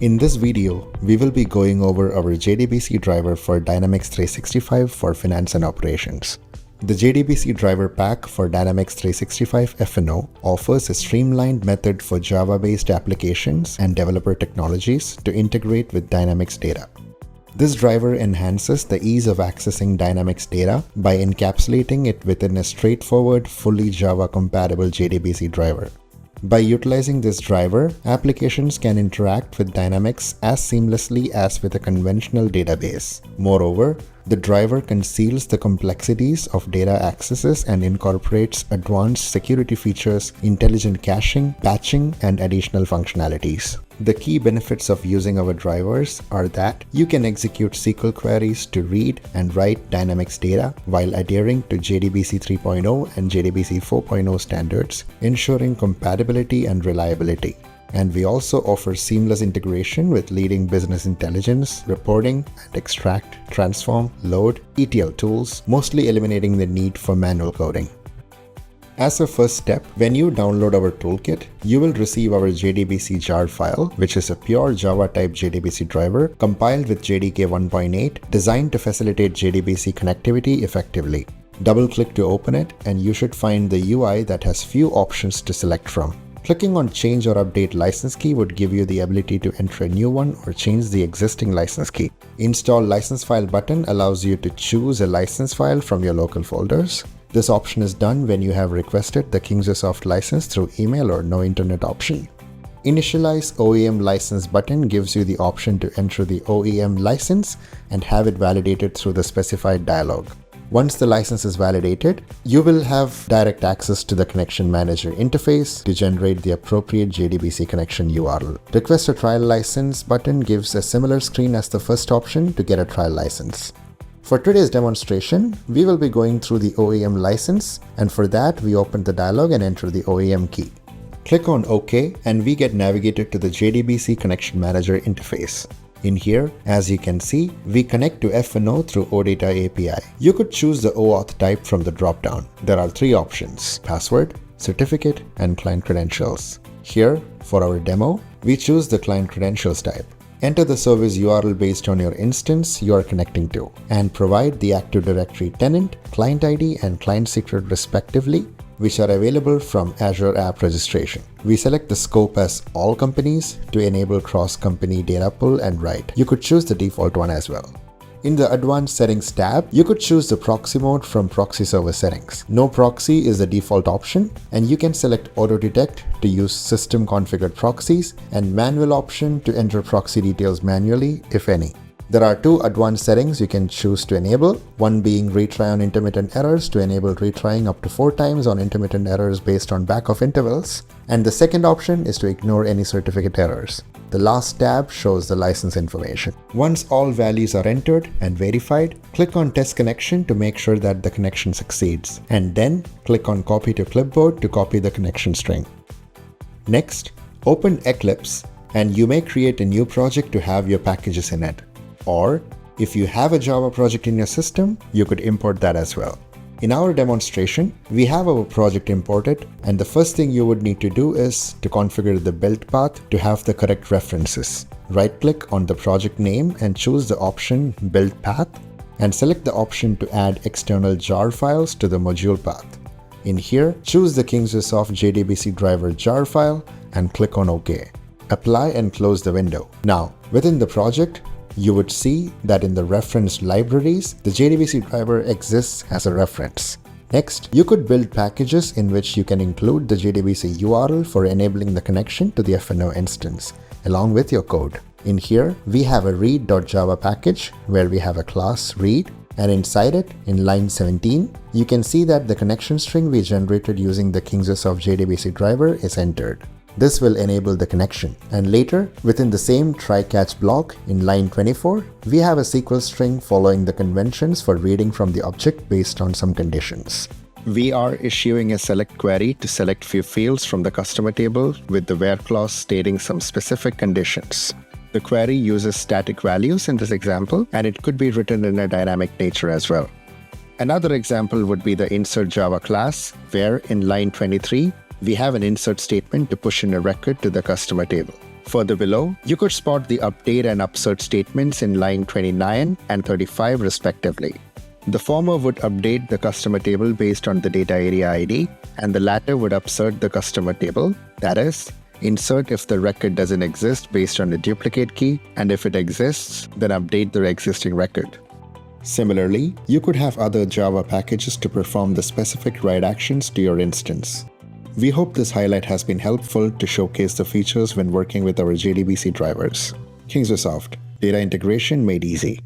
In this video, we will be going over our JDBC driver for Dynamics 365 for finance and operations. The JDBC Driver Pack for Dynamics 365 F&O offers a streamlined method for Java-based applications and developer technologies to integrate with Dynamics data. This driver enhances the ease of accessing Dynamics data by encapsulating it within a straightforward, fully Java-compatible JDBC driver. By utilizing this driver, applications can interact with Dynamics as seamlessly as with a conventional database. Moreover, the driver conceals the complexities of data accesses and incorporates advanced security features, intelligent caching, batching, and additional functionalities. The key benefits of using our drivers are that you can execute SQL queries to read and write Dynamics data while adhering to JDBC 3.0 and JDBC 4.0 standards, ensuring compatibility and reliability. And we also offer seamless integration with leading business intelligence, reporting, and extract, transform, load, ETL tools, mostly eliminating the need for manual coding. As a first step, when you download our toolkit, you will receive our JDBC jar file, which is a pure Java-type JDBC driver compiled with JDK 1.8, designed to facilitate JDBC connectivity effectively. Double-click to open it, and you should find the UI that has few options to select from. Clicking on Change or Update License Key would give you the ability to enter a new one or change the existing license key. Install License File button allows you to choose a license file from your local folders. This option is done when you have requested the KingswaySoft license through email or no internet option. Initialize OEM license button gives you the option to enter the OEM license and have it validated through the specified dialog. Once the license is validated, you will have direct access to the Connection Manager interface to generate the appropriate JDBC connection URL. Request a trial license button gives a similar screen as the first option to get a trial license. For today's demonstration, we will be going through the OEM license, and for that we open the dialog and enter the OEM key. Click on OK and we get navigated to the JDBC Connection Manager interface. In here, as you can see, we connect to F&O through OData API. You could choose the OAuth type from the dropdown. There are three options: password, certificate, and client credentials. Here, for our demo, we choose the client credentials type. Enter the service URL based on your instance you are connecting to, and provide the Active Directory tenant, client ID, and client secret respectively, which are available from Azure App Registration. We select the scope as all companies to enable cross-company data pull and write. You could choose the default one as well. In the Advanced Settings tab, you could choose the proxy mode from Proxy Server Settings. No proxy is the default option, and you can select Auto Detect to use system configured proxies and manual option to enter proxy details manually, if any. There are two advanced settings you can choose to enable, one being retry on intermittent errors to enable retrying up to 4 times on intermittent errors based on backoff intervals, and the second option is to ignore any certificate errors. The last tab shows the license information. Once all values are entered and verified, click on Test Connection to make sure that the connection succeeds, and then click on Copy to Clipboard to copy the connection string. Next, open Eclipse, and you may create a new project to have your packages in it. Or, if you have a Java project in your system, you could import that as well. In our demonstration, we have our project imported, and the first thing you would need to do is to configure the build path to have the correct references. Right-click on the project name and choose the option Build Path, and select the option to add external jar files to the module path. In here, choose the KingswaySoft JDBC driver jar file and click on OK. Apply and close the window. Now, within the project, you would see that in the reference libraries, the JDBC driver exists as a reference. Next, you could build packages in which you can include the JDBC URL for enabling the connection to the F&O instance, along with your code. In here, we have a read.java package where we have a class read, and inside it, in line 17, you can see that the connection string we generated using the KingswaySoft JDBC driver is entered. This will enable the connection, and later, within the same try-catch block in line 24, we have a SQL string following the conventions for reading from the object based on some conditions. We are issuing a select query to select few fields from the customer table with the where clause stating some specific conditions. The query uses static values in this example, and it could be written in a dynamic nature as well. Another example would be the insert Java class, where in line 23, we have an insert statement to push in a record to the customer table. Further below, you could spot the update and upsert statements in line 29 and 35 respectively. The former would update the customer table based on the data area ID, and the latter would upsert the customer table, that is, insert if the record doesn't exist based on a duplicate key, and if it exists, then update the existing record. Similarly, you could have other Java packages to perform the specific write actions to your instance. We hope this highlight has been helpful to showcase the features when working with our JDBC drivers. KingswaySoft, data integration made easy.